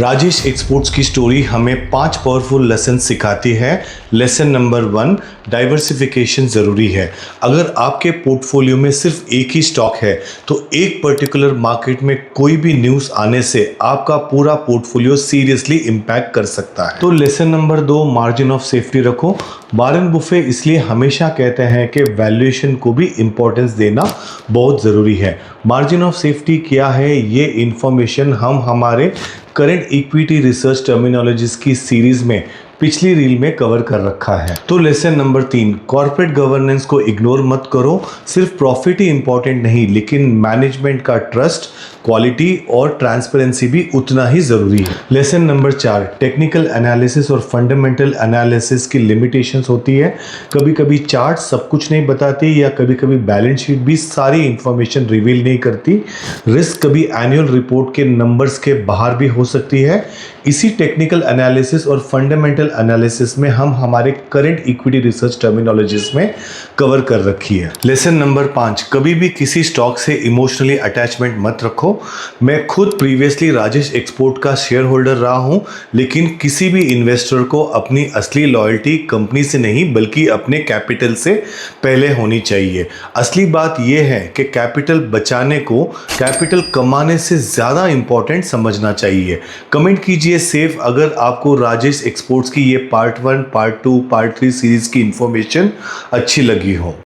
Rajesh exports की story हमें 5 powerful lesson सिखाती है। लेसन नंबर 1, डाइवर्सिफिकेशन ज़रूरी है। अगर आपके पोर्टफोलियो में सिर्फ एक ही स्टॉक है तो एक पर्टिकुलर मार्केट में कोई भी न्यूज़ आने से आपका पूरा पोर्टफोलियो सीरियसली इम्पैक्ट कर सकता है। तो lesson number 2, margin of safety रखो। वॉरेन बुफे इसलिए हमेशा कहते हैं कि वैल्यूएशन को भी इम्पोर्टेंस देना बहुत ज़रूरी है। मार्जिन ऑफ सेफ्टी क्या है, ये इंफॉर्मेशन हम हमारे करंट इक्विटी रिसर्च टर्मिनोलॉजीज की सीरीज में पिछली रील में कवर कर रखा है। तो लेसन नंबर 3, कॉर्पोरेट गवर्नेंस को इग्नोर मत करो। सिर्फ प्रॉफिट ही इंपॉर्टेंट नहीं, लेकिन मैनेजमेंट का ट्रस्ट, क्वालिटी और ट्रांसपेरेंसी भी उतना ही ज़रूरी है। लेसन नंबर 4, टेक्निकल एनालिसिस और फंडामेंटल एनालिसिस की लिमिटेशंस होती है। कभी कभी चार्ट सब कुछ नहीं बताती या कभी कभी बैलेंस शीट भी सारी इंफॉर्मेशन रिवील नहीं करती। रिस्क कभी एनुअल रिपोर्ट के नंबर्स के बाहर भी हो सकती है। इसी टेक्निकल एनालिसिस और फंडामेंटल एनालिसिस में हम हमारे करंट इक्विटी रिसर्च टर्मिनोलॉजीज में कवर कर रखी है। लेसन नंबर 5, कभी भी किसी स्टॉक से इमोशनली अटैचमेंट मत रखो। मैं खुद प्रीवियसली राजेश एक्सपोर्ट का शेयर होल्डर रहा हूं, लेकिन किसी भी इन्वेस्टर को अपनी असली लॉयल्टी कंपनी से नहीं बल्कि अपने कैपिटल से पहले होनी चाहिए। असली बात यह है कि कैपिटल बचाने को कैपिटल कमाने से ज़्यादा इंपॉर्टेंट समझना चाहिए। कमेंट कीजिए सेफ अगर आपको राजेश एक्सपोर्ट्स की ये पार्ट 1, पार्ट 2, पार्ट 3 सीरीज की इंफॉर्मेशन अच्छी लगी हो।